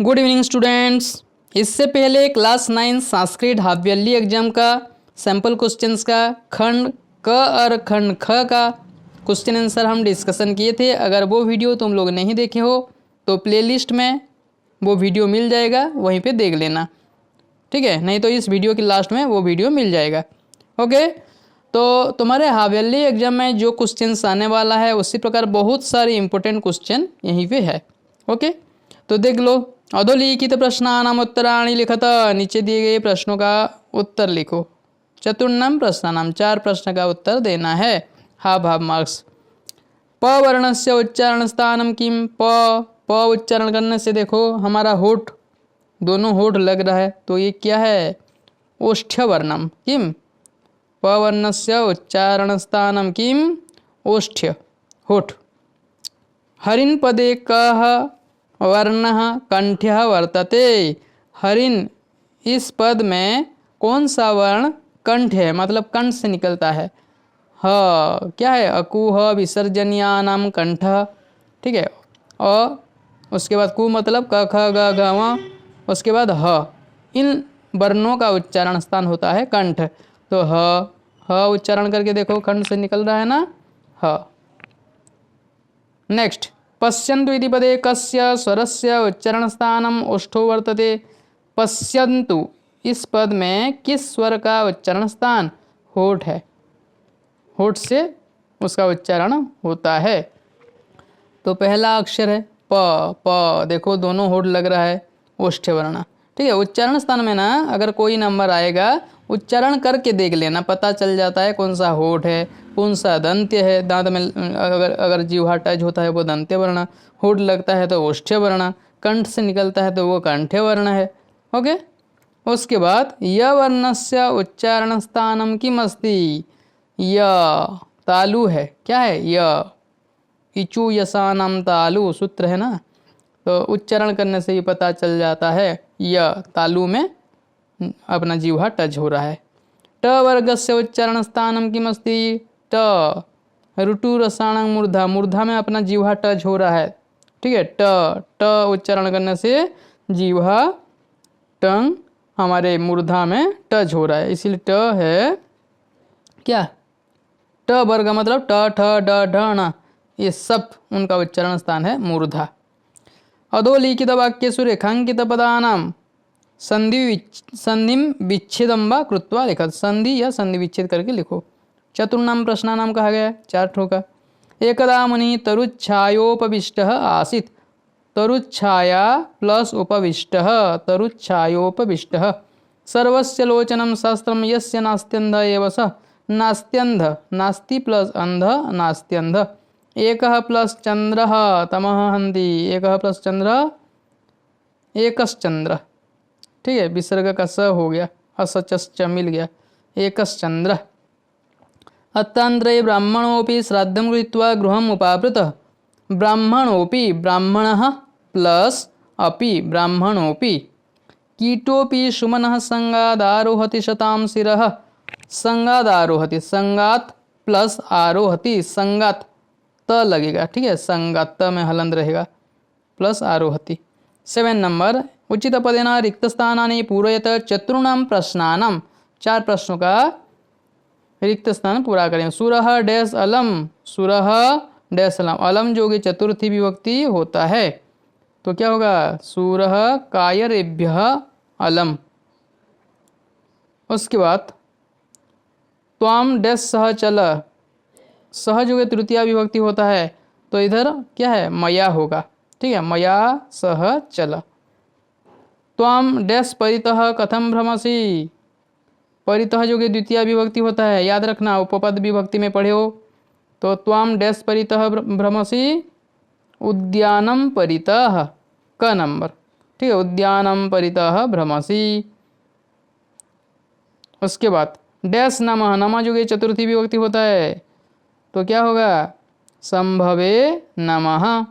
Good evening students. इससे पहले class 9 Sanskrit half yearly exam का सैम्पल क्वेश्चंस का खंड क और खंड ख का क्वेश्चन आंसर हम डिस्कशन किए थे। अगर वो वीडियो तुम लोग नहीं देखे हो तो प्लेलिस्ट में वो वीडियो मिल जाएगा, वहीं पे देख लेना, ठीक है। नहीं तो इस वीडियो के लास्ट में वो वीडियो मिल जाएगा। ओके, तो तुम्हारे हाफ ईयरली एग्जाम में जो क्वेश्चंस आने वाला है उसी प्रकार बहुत सारे इंपॉर्टेंट क्वेश्चन यहीं पे है। ओके, तो देख लो। अधोलिखित प्रश्नानाम उत्तराणि लिखत, नीचे दिए गए प्रश्नों का उत्तर लिखो। चतुर्णाम प्रश्नानाम, 4 प्रश्न का उत्तर देना है। Half marks. प वर्णस्य उच्चारण स्थानम किम, प उच्चारण करने से देखो हमारा होठ, दोनों होठ लग रहा है, तो ये क्या है? ओष्ठ्य वर्णम किम, प वर्णस्य उच्चारण स्थानम किम, ओष्ठ्य होठ। हरिन पदे कः वर्णः कंठ्यः वर्तते, हरिन इस पद में कौन सा वर्ण कंठ है, मतलब कंठ से निकलता है। ह क्या है? अकुह विसर्जनीयानाम कंठ, ठीक है। और उसके बाद कु मतलब क ख ग घ ङ, उसके बाद ह, इन वर्णों का उच्चारण स्थान होता है कंठ। तो ह उच्चारण करके देखो, कंठ से निकल रहा है ना, ह। नेक्स्ट, पश्यन्तु इति पदे कस्य स्वरस्य उच्चारण स्थानम ओष्ठो वर्तते। पश्यन्तु इस पद में किस स्वर का उच्चारण स्थान? होठ है, होठ से उसका उच्चारण होता है। तो पहला अक्षर है प, देखो दोनों होठ लग रहा है, ओष्ठ्य वर्ण, ठीक है। उच्चारण स्थान में ना अगर कोई नंबर आएगा, उच्चारण करके देख लेना, पता चल जाता है कौन सा होठ है, कौन सा दंत्य है। दांत में अगर जीवा टच होता है वो दंत्य वर्ण, होठ लगता है तो ओष्ठ्य वर्ण, कंठ से निकलता है तो वो कंठ्य वर्ण है। ओके, उसके बाद य वर्णस्य उच्चारण स्थानम किम अस्ति, य तालु है, क्या है? य इचु यसानम तालु सूत्र है ना, तो उच्चारण करने से ही पता चल जाता है य तालु में अपना जीवा टच हो रहा है। ट वर्गस्य उच्चारण स्थानम किम अस्ति, ट ऋतु रसायन मूर्धा, मूर्धा में अपना जीवा टच हो रहा है, ठीक है। ट उच्चारण करने से जीवा टंग हमारे मूर्धा में टच हो रहा है, इसीलिए ट है क्या? ट वर्ग मतलब ट ठ ड ढ ण, ये सब उनका उच्चारण स्थान है मूर्धा। अधोलिखित वाक्येषु रेखांकित पदानाम संधि विच्छेदम वा कृत्वा लिखत, संधि या संधि विच्छेद करके लिखो। चतुर्णाम प्रश्नानाम कहा गया है, 4 ठोका। एकदा मुनि तरुच्छायोपविष्टः आसीत्, तरुच्छाया प्लस उपविष्टः, तरुच्छायोपविष्टः। सर्वस्य लोचनं शास्त्रं यस्य नास्त्यन्ध एव सः, नास्त्यन्ध नास्ति प्लस अंध नास्त्यन्ध। एकः प्लस चंद्रः तमः हन्ति, एकः प्लस चंद्र एकश्चंद्र, ठीक है। विसर्ग का स हो गया, असच मिल गया, एकश्चंद्र। अत्रांतरे ब्राह्मणोपि श्राद्धं कृत्वा गृहम् उपावृतः, ब्राह्मणोपि ब्राह्मणः प्लस अपि ब्राह्मणोपि। कीटोपि सुमनः संगादारोहति शतां शिरः, संगादारोहति, संगात प्लस आरोहति, संगात त लगेगा, ठीक है। संगात त में हलंत रहेगा, प्लस आरोहति। 7 नंबर, उचित पदेन रिक्त स्थानानि पूरयत चतुर्णाम प्रश्नानाम, 4 प्रश्नों का रिक्त स्थान पूरा करें। सुरह डैश अलम, सुरह डैश अलम, अलम जो कि चतुर्थी विभक्ति होता है, तो क्या होगा? सुरह कायरेभ्यः अलम। उसके बाद त्वाम डैश सह चल, सह जो कि तृतीया विभक्ति होता है, तो इधर क्या है? मया होगा, ठीक है। मया सह चल। त्वाम डैश परितः कथम भ्रमसि, परितः जो कि द्वितीय विभक्ति होता है, याद रखना, उपपद विभक्ति में पढ़े हो। तो त्वाम डैश परितः भ्रमसि उद्यानम परितः, क नंबर, ठीक है। उद्यानम परितः भ्रमसि। उसके बाद डैश नमः, नमः जो कि चतुर्थी विभक्ति होता है, तो क्या होगा? संभवे नमः।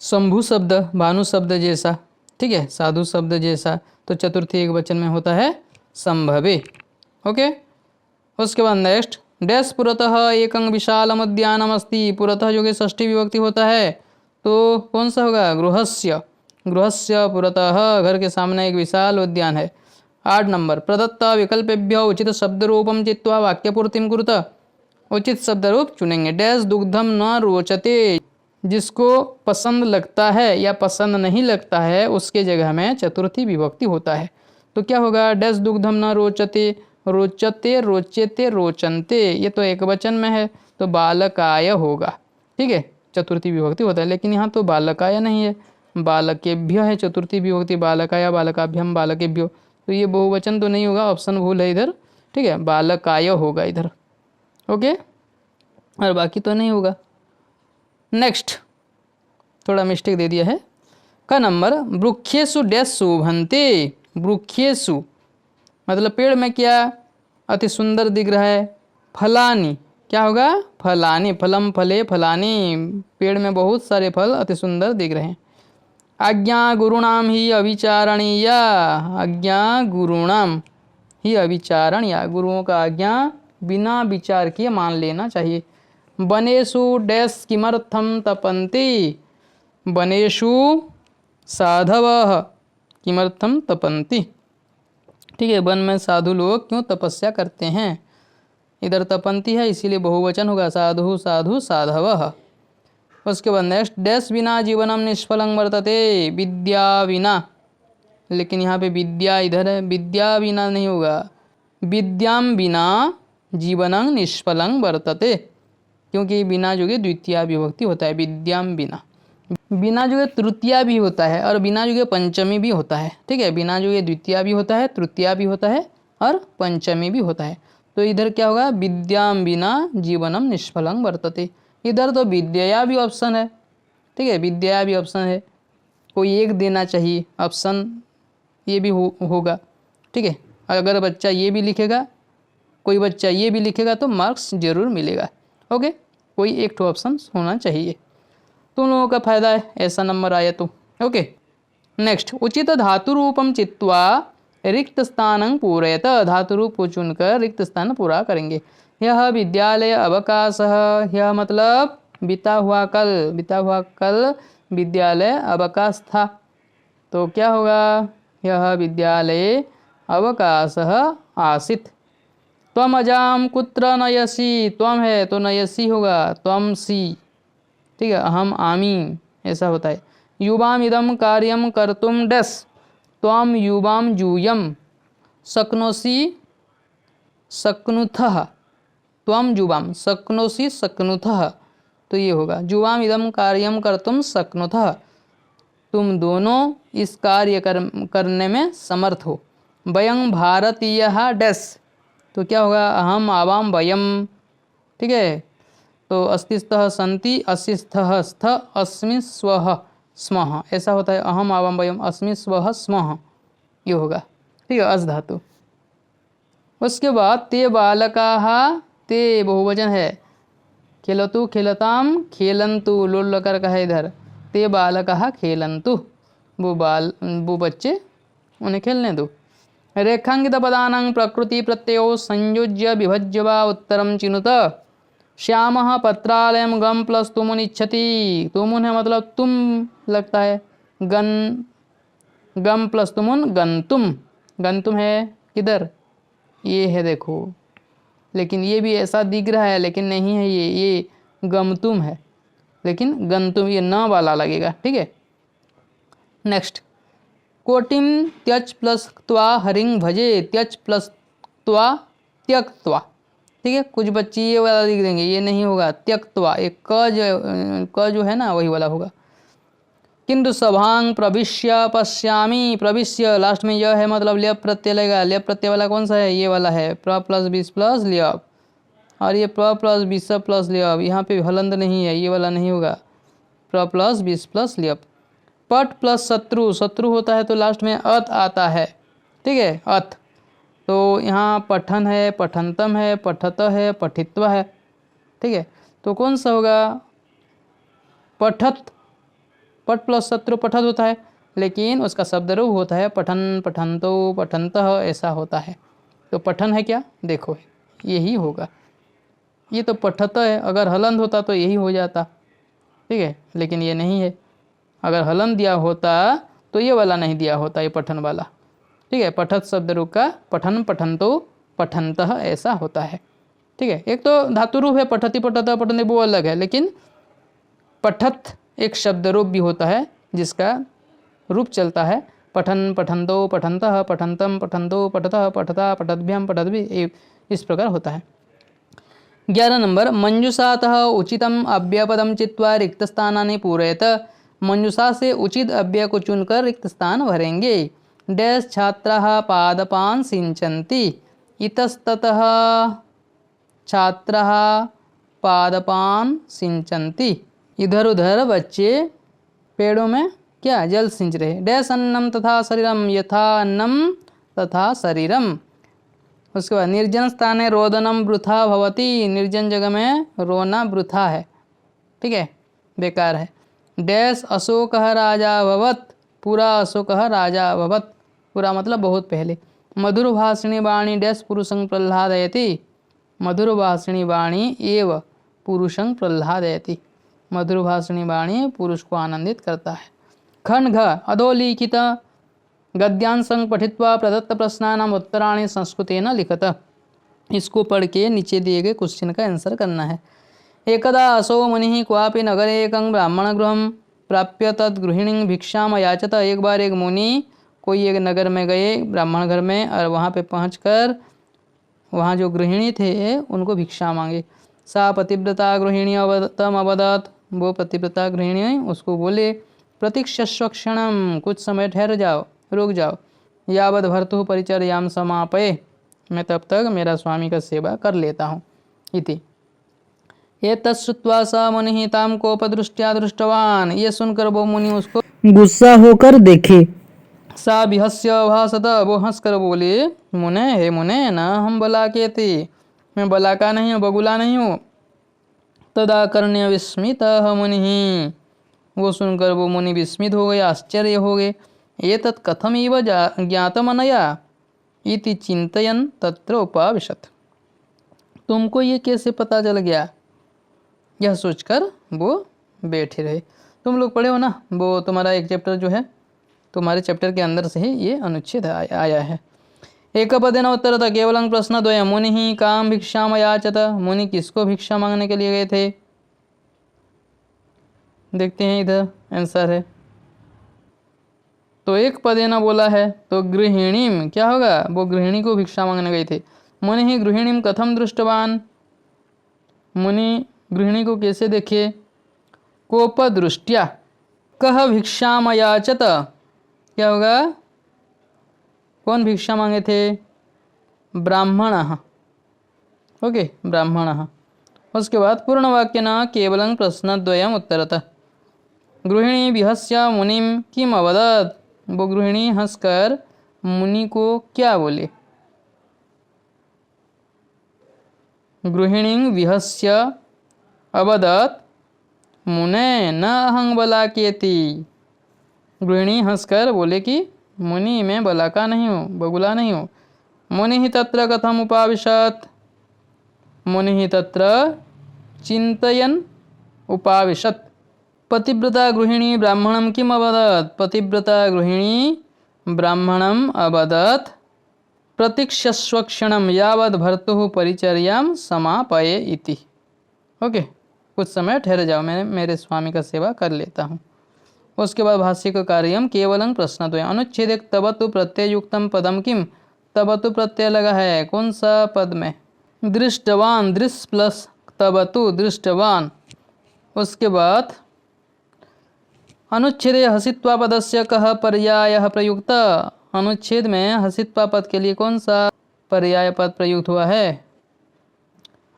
शंभु शब्द भानु शब्द जैसा, ठीक है, साधु शब्द जैसा, तो चतुर्थी एक वचन में होता है संभवे। ओके, उसके बाद नेक्स्ट, डैश पुरतः एकं विशालम उद्यानम अस्ति, पुरतः जो कि षष्ठी विभक्ति होता है, तो कौन सा होगा? गृहस्य, गृहस्य पुरतः, घर के सामने एक विशाल उद्यान है। 8 नंबर, प्रदत्त विकल्पेभ्यो उचित शब्द रूपम चित्वा वाक्यपूर्तिम कुरुत। उचित शब्द रूप चुनेंगे। डैश दुग्धम न रोचते, जिसको पसंद लगता है या पसंद नहीं लगता है उसके जगह में चतुर्थी विभक्ति होता है। तो क्या होगा, डैश दुग्धम न रोचते, रोचते, रोचते, रोचनते, ये तो एक वचन में है तो बालकाय होगा। ठीक है, चतुर्थी विभक्ति होता है, लेकिन यहाँ तो बालकाय नहीं है, बालकेभ्य है चतुर्थी विभक्ति, बालकाय, बालकाभ्यम, बालकेभ्यो, तो ये बहुवचन तो नहीं होगा, ऑप्शन भूल है इधर। ठीक है, बालकाय होगा इधर। ओके, और बाकी तो नहीं होगा। नेक्स्ट, थोड़ा मिस्टेक दे दिया है। का नंबर, वृक्षेषु डैश शोभन्ते, वृक्षेषु मतलब पेड़ में क्या अति सुंदर दिख रहा है, फलानी, क्या होगा, फलानी, फलम फले फलानी, पेड़ में बहुत सारे फल अति सुंदर दिख रहे हैं। आज्ञा गुरुणाम ही अविचारणीया, आज्ञा गुरुणाम ही अविचारणीया, गुरुओं का आज्ञा बिना विचार किए मान लेना चाहिए। वनेषु डैश किमर्थम तपन्ति, वनेषु साधवः किमर्थम तपन्ति। ठीक है, वन में साधु लोग क्यों तपस्या करते हैं, इधर तपन्ति है इसीलिए बहुवचन होगा, साधु साधु साधवः। उसके बाद नेक्स्ट, डैश बिना जीवनम निष्फलं वर्तते, विद्या बिना, लेकिन यहाँ पे विद्या इधर है, विद्या बिना नहीं होगा, विद्याम बिना जीवनं निष्फलं वर्तते, क्योंकि बिना जो है द्वितीय विभक्ति होता है, विद्याम बिना। बिना जो है तृतीया भी होता है और बिना जो है पंचमी भी होता है। ठीक है, बिना जो है द्वितीया भी होता है, तृतीया भी होता है और पंचमी भी होता है। तो इधर क्या होगा, विद्याम बिना जीवनम निष्फलं वर्तते, इधर तो विद्या भी ऑप्शन है। ठीक है, विद्या भी ऑप्शन है, कोई एक देना चाहिए ऑप्शन, ये भी होगा। ठीक है, अगर बच्चा ये भी लिखेगा, कोई बच्चा ये भी लिखेगा तो मार्क्स जरूर मिलेगा। ओके, कोई एक तो ऑप्शन होना चाहिए, तुम लोगों का फायदा है ऐसा नंबर आया तो। ओके, नेक्स्ट, उचित धातु रूपम चित्वा रिक्त स्थानं पूरयत, धातु रूप को चुनकर रिक्त स्थान पूरा करेंगे। यह विद्यालय अवकाशः, यह मतलब बीता हुआ कल, बीता हुआ कल विद्यालय अवकाश था, तो क्या होगा, यह विद्यालय अवकाशः आसीत्। त्वम अजाम कुत्र नयसि, त्वम है तो नयसि होगा, त्वम सी। ठीक है, अहम आमी, ऐसा होता है। युवाम इदम कार्यम कर्तुम डैश, त्वम युवाम यूयम शक्नोषि शक्नुथः, त्वम युवाम शक्नोषि शक्नुथः, तो ये होगा युवाम इदम कार्यम कर्तुम शक्नुथः, तुम दोनों इस कार्य करने में समर्थ हो। वयं भारतीयः डैश, तो क्या होगा, अहम आवाम वयम। ठीक है, तो अस्तिस्थः सन्ति, असिस्थः स्थ, अस्मि स्वः स्मः, ऐसा होता है, अहम आवाम वयम अस्मि स्वः स्मः, ये होगा। ठीक है, अस धातु। उसके बाद ते बालकाः, ते बहुवचन है, खेलतु खेलताम खेलंतु, लोल लकार का है इधर, ते बालकाः खेलंतु, वो बच्चे उन्हें खेलने दो। रेखांकित पदानां प्रकृति प्रत्ययो संयोज्य विभज्य वा उत्तरम चिनुत। श्यामः पत्रालयम गम प्लस तुमुन इच्छति, तुमुन है मतलब तुम लगता है, गन, गम प्लस तुमुन गंतुम, गंतुम है किधर, ये है देखो, लेकिन ये भी ऐसा दिख रहा है लेकिन नहीं है, ये गमतुम है, लेकिन गंतुम ये न वाला लगेगा। ठीक है, नेक्स्ट, कोटिम त्यज प्लस त्वा हरिंग भजे, त्यज प्लस त्वा त्यक्त्वा। ठीक है, कुछ बच्चे ये वाला लिख देंगे, ये नहीं होगा, त्यक्त्वा, एक क जो है ना वही वाला होगा। किंतु सभांग प्रविश्य पश्यामी, प्रविश्य लास्ट में यह है मतलब ल्यप प्रत्यय लगेगा, ल्यप प्रत्यय वाला कौन सा है, ये वाला है, प्र प्लस बीस प्लस ल्यप, और ये प्र प्लस बीस प्लस ल्यप, यहाँ पे हलंद नहीं है, ये वाला नहीं होगा, प्र प्लस बीस प्लस ल्यप। पट प्लस शत्रु, शत्रु होता है तो लास्ट में अत आता है। ठीक है, अत, तो यहाँ पठन है, पठनतम है, पठत है, पठित्व है। ठीक है, तो कौन सा होगा, पठत, पट प्लस शत्रु पठत होता है, लेकिन उसका शब्द रूप होता है पठन, पठंतो, पठंतः, ऐसा होता है। तो पठन है क्या, देखो यही होगा, ये तो पठत है, अगर हलंद होता तो यही हो जाता। ठीक है, लेकिन ये नहीं है, अगर हलन दिया होता तो ये वाला नहीं दिया होता, ये पठन वाला। ठीक है, पठत शब्द रूप का पठन पठंतो पठंतः ऐसा होता है। ठीक है, एक तो धातु रूप है पठति पठतः पठन्ते, वो अलग है, लेकिन पठत एक शब्द रूप भी होता है जिसका रूप चलता है पठन पठंतो पठंतः पठंतम पठंतो पठतः पठता पठद्भ्यम पठद्भि, इस प्रकार होता है। 11 नंबर, मंजुषातः उचितम अव्ययपदम चित्वा रिक्त स्थानानि पूरयत। मंजुषा से उचित अव्यय को चुनकर रिक्त स्थान भरेंगे। डैश छात्राः पादपान सिंचन्ति। इतस्ततः छात्राः पादपान सिंचन्ति। इधर उधर बच्चे पेड़ों में क्या जल सिंच रहे। डैश अन्नम तथा शरीरम, यथा अन्नम तथा शरीरम। उसके बाद निर्जन स्थाने रोदनम वृथा भवति। निर्जन जगह में रोना वृथा है, ठीक है, बेकार है। डैश अशोकः राजा भवत्। पूरा अशोकः राजा भवत्, पूरा मतलब बहुत पहले। मधुरभाषिणी वाणी डैश पुरुषं प्रह्लादयति। मधुरभाषिणी वाणी एव पुरुषं प्रह्लादयति। मधुरभाषिणी वाणी पुरुष को आनंदित करता है। खंड घ, अधोलिखित गद्यांशं पठित्वा प्रदत्त प्रश्नानाम उत्तराणि संस्कृतेन लिखत। इसको पढ़ के नीचे दिए गए क्वेश्चन का आंसर करना है। एकदा असौ मुनिः क्वापि नगरे एकं ब्राह्मण गृहं प्राप्य तद गृहिणीं भिक्षाम याचत। एक बार एक मुनि कोई एक नगर में गए, ब्राह्मण घर में, और वहाँ पे पहुँचकर वहाँ जो गृहिणी थे उनको भिक्षा मांगे। सा पतिव्रता गृहिणी तम अवदत्। वो पतिव्रता गृहिणी उसको बोले, प्रतीक्षस्व क्षणम, कुछ समय ठहर जाओ, रुक जाओ। यावद भर्तुः परिचर्यां समापये, मैं तब तक मेरा स्वामी का सेवा कर लेता हूँ। इति एतत् श्रुत्वा स मुनिः तां कोपदृष्ट्या दृष्टवान्। ये सुनकर वो मुनि उसको गुस्सा होकर देखे। सा विहस्य भाषत, वो हंसकर बोले, मुने, हे मुने, न हम बला के थे, मैं बला का नहीं हूँ, बगुला नहीं हूँ। तदाकर्ण्य विस्मितः मुनिः, वो सुनकर वो मुनि विस्मित हो गए, आश्चर्य हो गए। एतत् कथमिव ज्ञातमनया इति चिंतयन् तत्र उपाविशत्। तुमको ये कैसे पता चल गया, यह सोचकर वो बैठे रहे। तुम लोग पढ़े हो ना, वो तुम्हारा एक चैप्टर जो है, तुम्हारे चैप्टर के अंदर से ही ये अनुच्छेद आया है। एकपदेन उत्तरतः केवलं प्रश्नद्वयम्। मुनिः कां भिक्षाम याचत। मुनि किसको भिक्षा मांगने के लिए गए थे। देखते हैं, इधर आंसर है। तो एक पदेन बोला है तो गृहिणीम क्या होगा, वो गृहिणी को भिक्षा मांगने गए थे। मुनि गृहिणीम कथम दृष्टवान। मुनि गृहिणी को कैसे देखे। कोपदृष्ट्या। कह भिक्षाम याचत, क्या होगा, कौन भिक्षा मांगे थे, ब्राह्मणः। ओके, ब्राह्मणः। उसके बाद पूर्ण वाक्य न केवलं प्रश्नद्वयम् उत्तरतः। गृहिणी विहस्य मुनिम किम अवदत्। वो गृहिणी हंसकर मुनि को क्या बोले। गृहिणी विहस्य अवदत् मुने न अहं बलाकेति। गृहिणी हंसकर बोले कि मुनि, मैं बला का नहीं हूँ, बगुला नहीं हूँ। मुनि तत्र कथम उपाविशत्। मुनि तत्र चिंतयन् उपाविशत्। पतिव्रता गृहिणी ब्राह्मणं किम अवदत्। पतिव्रता गृहिणी ब्राह्मणम् अवदत् प्रतीक्षस्व क्षणं यावद् भर्तुः परिचर्यां समापये इति। ओके, कुछ समय ठहर जाओ, मैं मेरे स्वामी का सेवा कर लेता हूँ। उसके बाद भाष्य का कार्यम केवलं प्रश्नद्वयम्। अनुच्छेद एक तबतु प्रत्ययुक्तम पदम किम। तबतु प्रत्यय लगा है कौन सा पद में, दृष्टवान, दृश प्लस तबतु, दृष्टवान। उसके बाद अनुच्छेदे हसित्वा पदस्य कः पर्यायः प्रयुक्त। अनुच्छेद में हसित्वा पद के लिए कौन सा पर्याय पद प्रयुक्त हुआ है,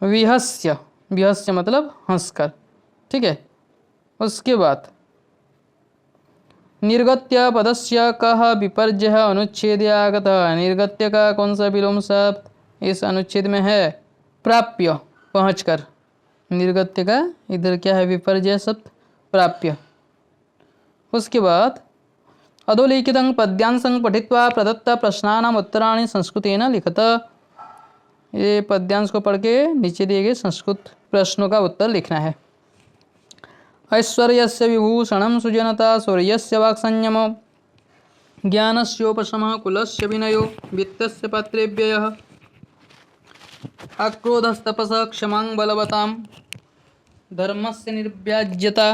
विहस्य। विहस्य मतलब हंसकर, ठीक है। उसके बाद निर्गत्य पदस्य कः विपर्यः अनुच्छेदे आगतः। निर्गत्य का कौन सा विलोम शब्द इस अनुच्छेद में है, प्राप्य, पहुँचकर। निर्गत्य का इधर क्या है, विपर्यय शब्द, प्राप्य। उसके बाद अधोलिखितं पद्यांशं पठित्वा प्रदत्त प्रश्नानाम उत्तराणि संस्कृतेन लिखत। ये पद्यांश को पढ़ के नीचे दिए गए संस्कृत प्रश्नों का उत्तर लिखना है। ऐश्वर्यस्य विभूषणं सुजनता, शौर्यस्य वाक्संयम, ज्ञानस्योपशमः कुलस्य विनयो वित्तस्य पात्रे व्ययः अक्रोधस्तपसः क्षमां बलवतां धर्मस्य निर्व्याज्यता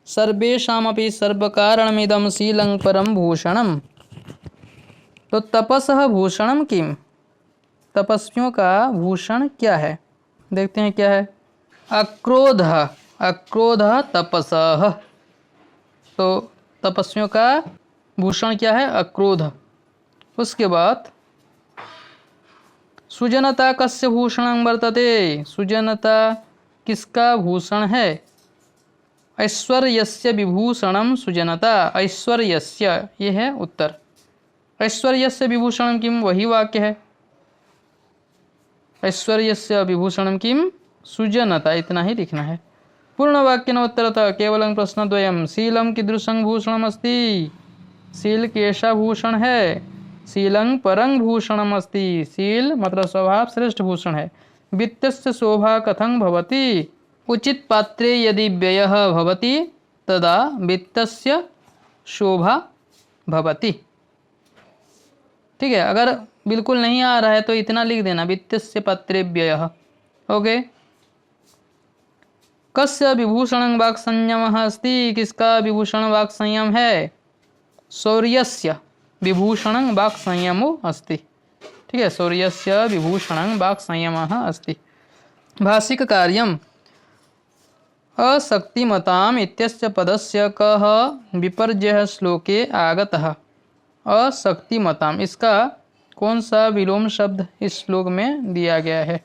सर्वेषामपि सर्वकारणमिदं शीलं परम भूषणम। तो तपसः भूषणम किम, तपस्वियों का भूषण क्या है, देखते हैं क्या है। अक्रोध, अक्रोध तपसः, तो तपस्वियों का भूषण क्या है, अक्रोध। उसके बाद सुजनता कस्य भूषणं वर्तते, सुजनता किसका भूषण है। ऐश्वर्यस्य विभूषणं सुजनता, ऐश्वर्यस्य ये है उत्तर। ऐश्वर्यस्य विभूषणं किम, वही वाक्य है। ऐश्वर्यस्य विभूषणं किम सुजनता, इतना ही लिखना है। पूर्ण वाक्य न उत्तरतः केवलं प्रश्नद्वयम्। शीलं कीदृशं भूषणम् अस्ति, शील कैसा भूषण है। शीलं परं भूषणम् अस्ति, शील मतलब स्वभाव श्रेष्ठ भूषण है। वित्तस्य शोभा कथं भवति, उचित पात्रे यदि व्ययः भवति तदा वित्तस्य शोभा भवति। ठीक है, अगर बिल्कुल नहीं आ रहा है तो इतना लिख देना, वित्तस्य पात्रे व्ययः। ओके। कस्य विभूषणं वाक् संयमः अस्ति, किसका विभूषण वाक् संयम है। शौर्यस्य विभूषणं वाक् संयमो अस्ति। ठीक है, शौर्यस्य विभूषणं वाक् संयमः अस्ति। भाषिक कार्यम् अशक्तिमताम् इत्यस्य पदस्य कः विपर्ययः श्लोके आगतः। अशक्तिमताम्, इसका कौन सा विलोम शब्द इस श्लोक में दिया गया है।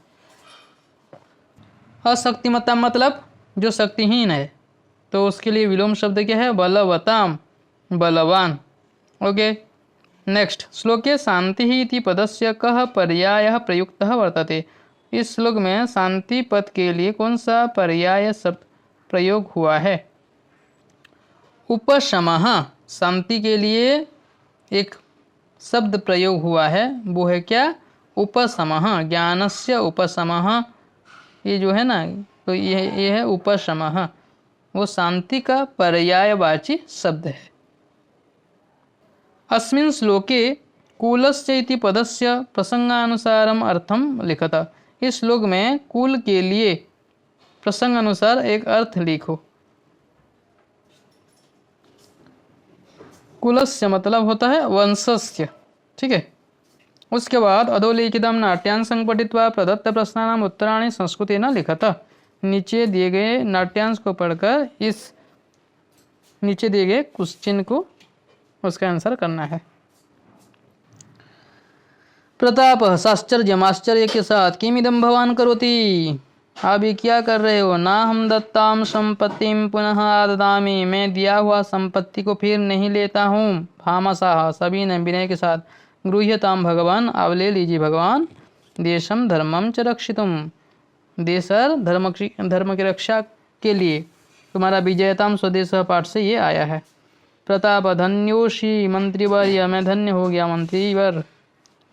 अशक्तिमताम् मतलब जो शक्तिहीन है, तो उसके लिए विलोम शब्द क्या है, बलवताम, बलवान। ओके। नेक्स्ट, श्लोके शांति इति पदस्य कः पर्यायः प्रयुक्तः वर्तते। इस श्लोक में शांति पद के लिए कौन सा पर्याय शब्द प्रयोग हुआ है। उपशमः, शांति के लिए एक शब्द प्रयोग हुआ है, वो है क्या, उपशमः। ज्ञानस्य उपशमः, ये जो है ना, तो ये है उपशमः, वो शांति का पर्यायवाची शब्द है। अस्मिन् श्लोके कूलस्य इति पदस्य प्रसंगानुसारम अर्थम लिखत। इस श्लोक में कूल के लिए प्रसंग अनुसार एक अर्थ लिखो। कुलस्य मतलब होता है वंशस्य। ठीक है। उसके बाद अधोलिखितम नाट्यांशं पठित्वा प्रदत्त प्रश्नानाम उत्तराणि संस्कृतेन लिखत। नीचे दिए गए नाट्यांश को पढ़कर इस नीचे दिए गए क्वेश्चन को उसका आंसर करना है। प्रताप साश्चर्यम, आश्चर्य के साथ, किमिदं भवान करोति, आप ये क्या कर रहे हो। ना हम दत्ताम संपत्तिम पुनः आददामी, मैं दिया हुआ संपत्ति को फिर नहीं लेता हूँ। भामसाह, सभी ने विनय के साथ, गृह्यताम भगवान, आप ले लीजिए भगवान। देशम धर्मम च रक्षितुम, देश और धर्म की रक्षा के लिए तुम्हारा विजयताम स्वदेश पाठ से ये आया है। प्रताप धन्योषी मंत्रीवर्य, मैं धन्य हो गया मंत्रीवर,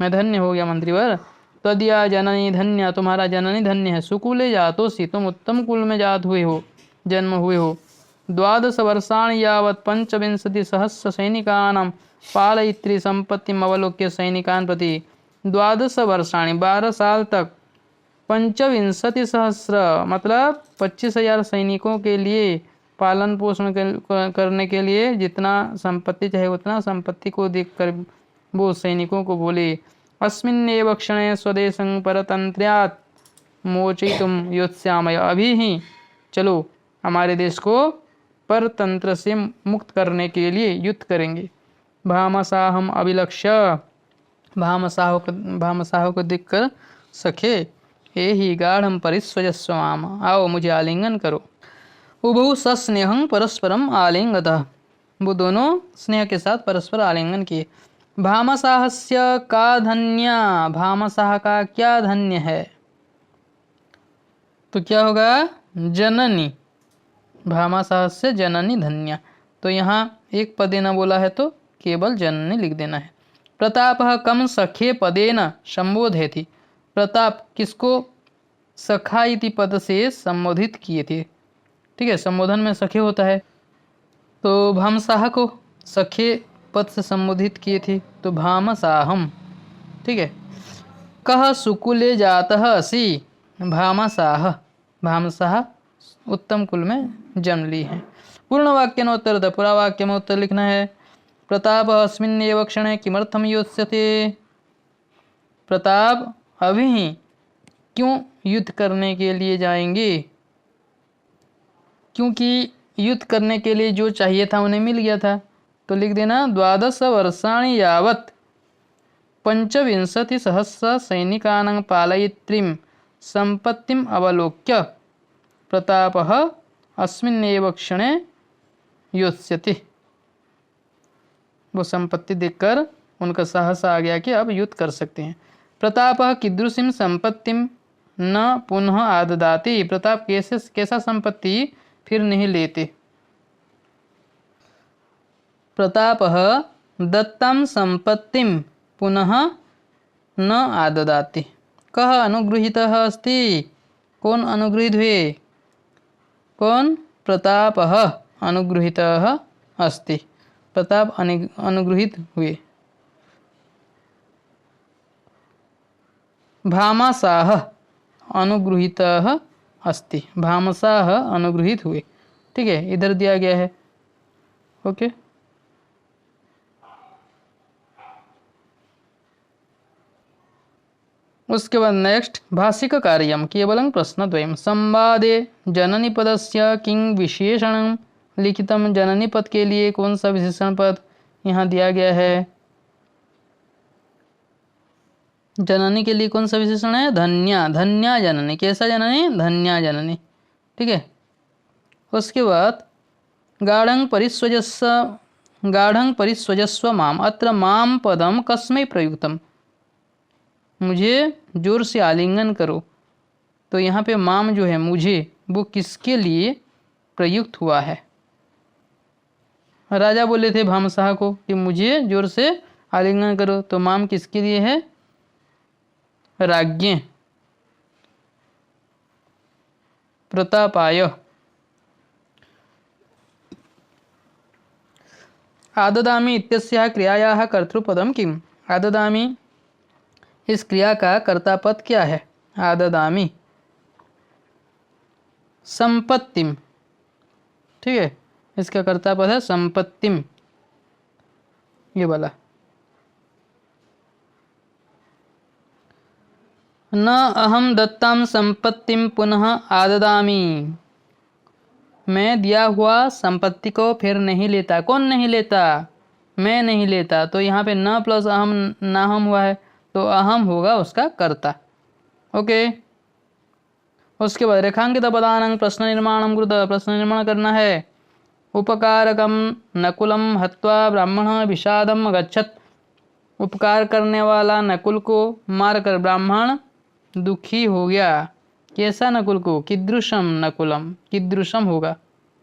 मैं धन्य हो गया मंत्रीवर। तदिया जननी धन्य, तुम्हारा जननी धन्य है। सुकुले जातोसी, तुम उत्तम कुल में जात हुए हो, जन्म हुए हो। 12 वर्षाणि यावत् 25 सहस्र सैनिकानां पालयित्री संपत्तिम अवलोक्य सैनिकान् प्रति। 12 वर्षाणि 12 साल तक, 25 सहस्र मतलब 25,000 सैनिकों के लिए पालन पोषण करने के लिए जितना संपत्ति चाहे उतना संपत्ति को देखकर वो सैनिकों को बोले, अस्मिन्नेव क्षणे स्वदेशं परतंत्र्यात् मोचयितुं योत्स्यामः, अभी ही चलो हमारे देश को परतंत्र से मुक्त करने के लिए युद्ध करेंगे। भामसाहम अभिलक्ष्य, भामसाह को देखकर सखे, हे ही गाढ़ं परिस्वजस्व माम, आओ मुझे आलिंगन करो। उभौ सस्नेहं परस्परम आलिंगतः, वो दोनों स्नेह के साथ परस्पर आलिंगन किए। भामसाहस्य का धन्य, भामसाह का क्या धन्य है, तो क्या होगा, जननी। भामसाहस्य जननी धन्य, तो यहाँ एक पदेन बोला है तो केवल जननी लिख देना है। प्रतापः कम सखे पदेन संबोधयति, प्रताप किसको सखा इति पद से संबोधित किए थे। ठीक है, संबोधन में सखे होता है, तो भामसाह को सखे पद से संबोधित किए थे, तो भामसाहम। ठीक है। कह सुकुले जातः असि, भामसाह। भामसाह उत्तम कुल में जन्म ली है। पूर्ण वाक्य में उत्तर, पूरा वाक्य में उत्तर लिखना है। प्रताप अस्मिन्नेव क्षणे किमर्थम योत्स्यते। प्रताप अभी ही क्यों युद्ध करने के लिए जाएंगे? क्योंकि युद्ध करने के लिए जो चाहिए था उन्हें मिल गया था। तो लिख देना 12 वर्षाणि यावत् 25,000 सैनिकानां पालयित्रीं संपत्तिम अवलोक्य प्रतापः अस्मिन्नेव क्षणे योत्स्यति। वो संपत्ति देखकर उनका साहस आ गया कि अब युद्ध कर सकते हैं। प्रतापः कीदृशीं संपत्तिम न पुनः आददाति। प्रताप कैसा संपत्ति फिर नहीं लेते। प्रतापः दत्तां संपत्तिं पुनः न आददाति। कः अनुगृहीतः अस्ति? कौन अनुगृहीत हुए? कौन? प्रतापः अनुगृहीतः अस्ति। प्रताप अनुगृहीत हुए। भामसाह अनुगृहीतः अस्ति। भामसाह अनुगृहीत हुए। ठीक है, इधर दिया गया है। ओके। उसके बाद नेक्स्ट भाषिक कार्यम केवलं प्रश्नद्वयम्। संवादे जननी पदस्य किं विशेषणं लिखितम। जननी पद के लिए कौन सा विशेषण पद यहाँ दिया गया है? जननी के लिए कौन सा विशेषण है? धन्या। धन्या जननी। कैसा जननी? धन्या जननी। ठीक है। उसके बाद गाढ़ं परिस्वजस्व माम। अत्र माम पदम कस्मै प्रयुक्तम। मुझे जोर से आलिंगन करो। तो यहाँ पे माम जो है मुझे, वो किसके लिए प्रयुक्त हुआ है? राजा बोले थे भामसाह को कि मुझे जोर से आलिंगन करो, तो माम किसके लिए है? राज्ञे प्रतापाय। आददामि इत्यस्याः क्रियायाः कर्तृपदं किम्? आददामि इस क्रिया का कर्तापद क्या है? आददामि संपत्तिम। ठीक है, इसका कर्तापद है संपत्तिम, ये वाला। न अहम दत्तां संपत्तिम पुनः आददामि। मैं दिया हुआ संपत्ति को फिर नहीं लेता। कौन नहीं लेता? मैं नहीं लेता। तो यहाँ पे न प्लस अहम नाहम हुआ है, तो अहम होगा उसका कर्ता। ओके। उसके बाद रेखांकित पदानां प्रश्न निर्माणं कृत। प्रश्न निर्माण करना है। उपकारकम नकुलम हत्वा ब्राह्मण विषादम अगच्छत्। उपकार करने वाला नकुल को मारकर ब्राह्मण दुखी हो गया। कैसा नकुल को? कीदृशम नकुलम। कीदृशम होगा।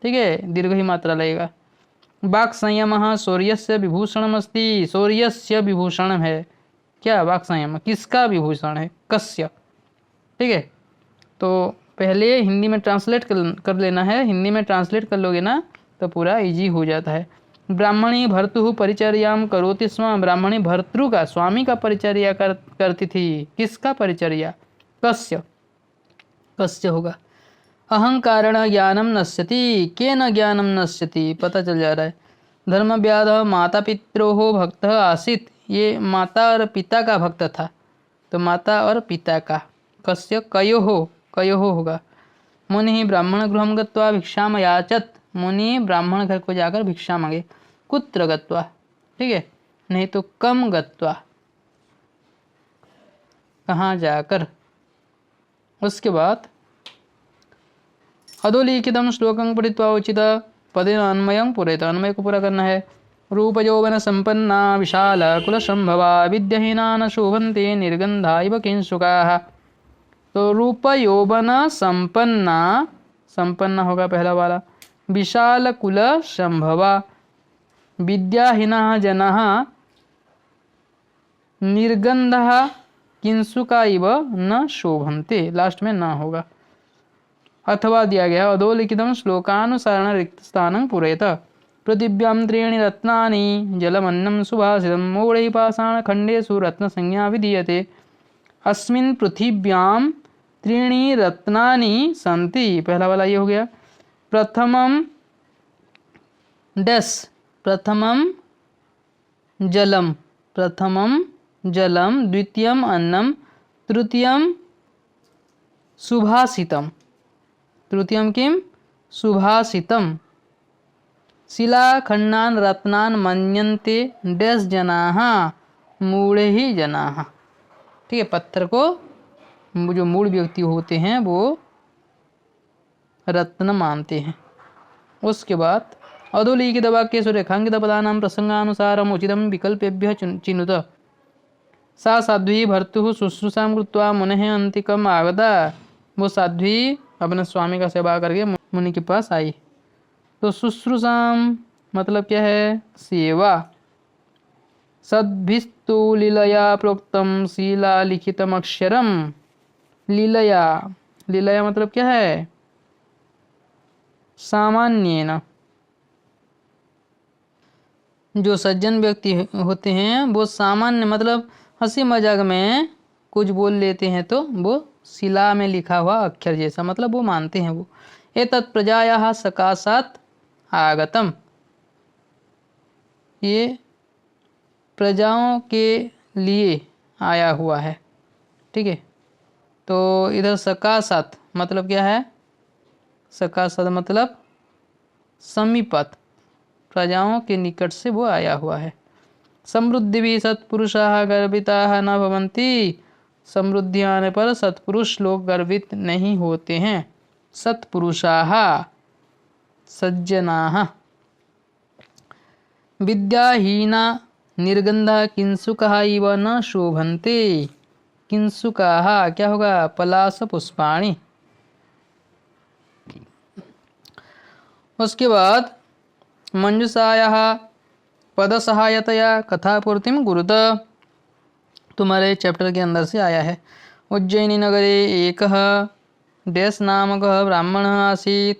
ठीक है, दीर्घ ही मात्रा लगेगा। वाक् संयमः शौर्यस्य विभूषणम् अस्ति। शौर्यस्य विभूषण है क्या? वाक् संयम किसका विभूषण है? कस्य। ठीक है, तो पहले हिंदी में ट्रांसलेट कर लेना है। हिंदी में ट्रांसलेट कर लोगे ना तो पूरा इजी हो जाता है। ब्राह्मणी भर्तुः परिचर्यां करोति स्म। ब्राह्मणी भर्तृ का, स्वामी का परिचर्या करती थी। किसका परिचर्या? कस्य। कस्य होगा। अहंकारेण ज्ञानम नश्यति। केन ज्ञानम नश्यति? पता चल जा रहा है। धर्मव्याध माता पित्रोः भक्तः आसीत्। ये माता और पिता का भक्त था, तो माता और पिता का। कस्य? कयोः। कयोः होगा। मुनि ब्राह्मण गृहं गत्वा भिक्षाम याचत। मुनि ब्राह्मण घर को जाकर भिक्षा मांगे। कुत्र गत्वा। ठीक है, नहीं तो कम गत्वा, कहाँ जाकर। उसके बाद अधोलिखितम श्लोकं पठित्वा उचित पदेन अन्वयं पूरयेत। अन्वय को पूरा करना है। रूप यौवन संपन्ना विशाल कुल संभवा विद्याहीना न शोभन्ते निर्गंधा इव किंसुकाः। तो रूप यौवन संपन्ना, संपन्ना होगा पहला वाला। विशाल कुल संभवा विद्याहीनः जनाः निर्गंधः किंसुका इव न शोभन्ते। लास्ट में ना होगा। अथवा दिया गया अधोलिखितम श्लोकानुसारण रिक्त स्थानं पूरयेत। पृथिव्यां त्रीणि रत्नानि जलमन्नं सुभाषितं मूढैः पाषाणखण्डेषु रत्नसंज्ञा विधीयते। अस्मिन् पृथिव्यां त्रीणि रत्नानि सन्ति। पहला वाला ये हो गया। प्रथमम डैश, प्रथमम जलम, प्रथमम जलम, द्वितीयम अन्नम, तृतीयम सुभाषितम, तृतीयम किम सुभाषितम। शिलाखंडान रत्नान मन्यन्ते डैश जनाः मूढ़े ही जनाः। ठीक है, पत्थर को जो मूढ़ व्यक्ति होते हैं वो रत्न मानते हैं। उसके बाद अधोलिखित वाक्येषु रेखांकित पदानां प्रसंगानुसारम् उचितं विकल्पेभ्यः चिनुत। सा साध्वी भर्तुः शुश्रूषां कृत्वा मुनेः अन्तिकम् आगता। वो साध्वी अपने स्वामी का सेवा करके मुनि के पास आई। तो शुश्रूषाम मतलब क्या है? सेवा। सद्भिस्तु लीलया प्रोक्तम शिलालिखितम अक्षरम। लीलया, लीलया मतलब क्या है? सामान्येन। जो सज्जन व्यक्ति होते हैं वो सामान्य मतलब हंसी मजाक में कुछ बोल लेते हैं तो वो शिला में लिखा हुआ अक्षर जैसा मतलब वो मानते हैं। वो एतत् प्रजायाः सकाशात् आगतम, ये प्रजाओं के लिए आया हुआ है। ठीक है, तो इधर सकाशात मतलब क्या है? सकाशात मतलब समीपत, प्रजाओं के निकट से वो आया हुआ है। समृद्धि भी सत्पुरुषाः गर्विताः न भवन्ति। समृद्धि आने पर सत्पुरुष लोग गर्वित नहीं होते हैं। सत्पुरुषाः सज्जनाः। विद्याहीना निर्गंधा किंसुकाः इव न शोभन्ते। किंसुकाः क्या होगा? पलाश पुष्पाणि। उसके बाद मंजुषायाः पदसहायतया कथापूर्तिं कुरुत। तुम्हारे चैप्टर के अंदर से आया है। उज्जयिनी नगरे एकः डैश नामकः ब्राह्मणः आसीत्।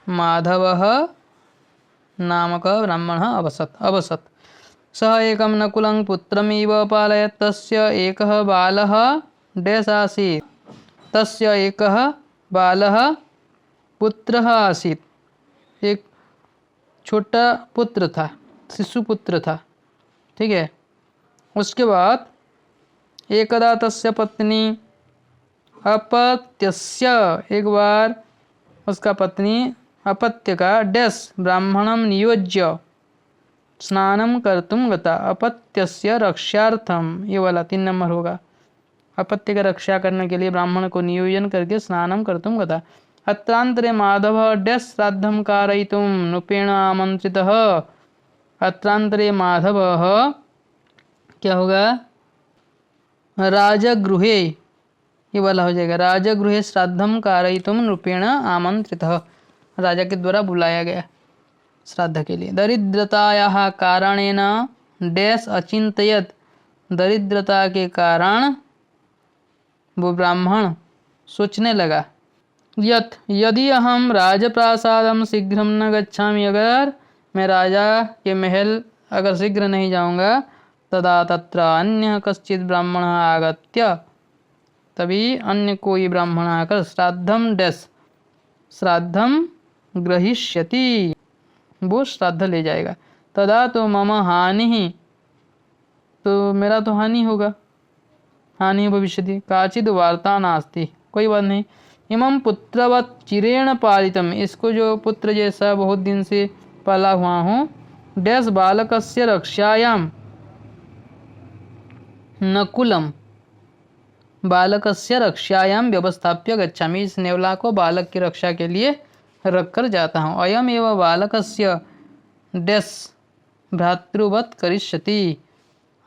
माधवः नामकः ब्राह्मणः अवसत्। सः एकं नकुलं पुत्रमिव पालयत्। तस्य एकः बालः डैश आसीत्। तस्य एकः बालः पुत्रः आसीत्। एक छोटा पुत्र था, शिशु पुत्र था। ठीक है, उसके बाद एकदा तस्य पत्नी अपत्यस्य, एक बार उसका पत्नी अपत्य का डैश ब्राह्मणं नियोज्य स्नानं कर्तुं गता। अपत्यस्य रक्षार्थम, ये वाला 3 नंबर होगा। अपत्य का रक्षा करने के लिए ब्राह्मण को नियोजन करके स्नानं कर्तुं गता। अत्रांतरे माधव डैश श्राद्धं कारयितुं नृपेण आमंत्रितः। अत्रांतरे माधव क्या होगा? राजगृहे, ये वाला हो जाएगा। राजगृहे श्राद्धं कारयितुं नृपेण आमंत्रितः, राजा के द्वारा बुलाया गया श्राद्ध के लिए। दरिद्रतायाः कारणेन डैश अचिंतयत्। दरिद्रता के कारण वो ब्राह्मण सोचने लगा। यदि अहम राजप्रासादं शीघ्रं न गच्छामि, अगर मैं राजा के महल अगर शीघ्र नहीं जाऊंगा, तदा तत्र अन्यः कश्चित् ब्राह्मणः आगत्य, तभी अन्य कोई ब्राह्मण आकर श्राद्धम डैश श्राद्धम ग्रहीष्यति, वो श्राद्ध ले जाएगा। तदा तो मम हानि, तो मेरा तो हानि होगा, हानि भविष्यति। काचिद वार्ता नास्ति, कोई बात नहीं। इमं पुत्रवत् चिरेण पालितम, इसको जो पुत्र जैसा बहुत दिन से पाला हुआ हूँ। डैश बालकस्य रक्षायाम नकुलम, बालकस्य रक्षायाम व्यवस्थाप्य गच्छामि, इस नेवला को बालक की रक्षा के लिए रखकर जाता हूँ। अयम एव बालकस्य डैश भ्रातृवत् करिष्यति,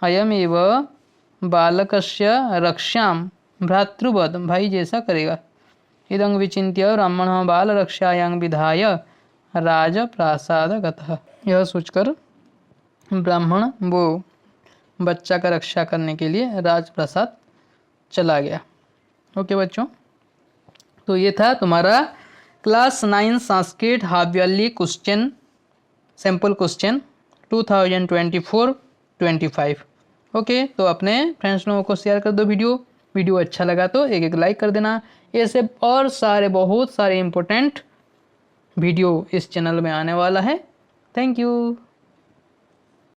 अयम एव बालकस्य रक्षाम भ्रातृवत्, भाई जैसा करेगा। इदं विचिन्त्य ब्राह्मणः बालरक्षायां विधाय राजप्रासाद गतः। यह सोचकर ब्राह्मण वो बच्चा का रक्षा करने के लिए राजप्रासाद चला गया। ओके बच्चों, तो ये था तुम्हारा class 9 Sanskrit half yearly question sample question 2024-25। Okay, तो अपने फ्रेंड्स लोगों को शेयर कर दो वीडियो अच्छा लगा तो एक लाइक कर देना। ऐसे और सारे बहुत सारे इम्पोर्टेंट वीडियो इस चैनल में आने वाला है। Thank you.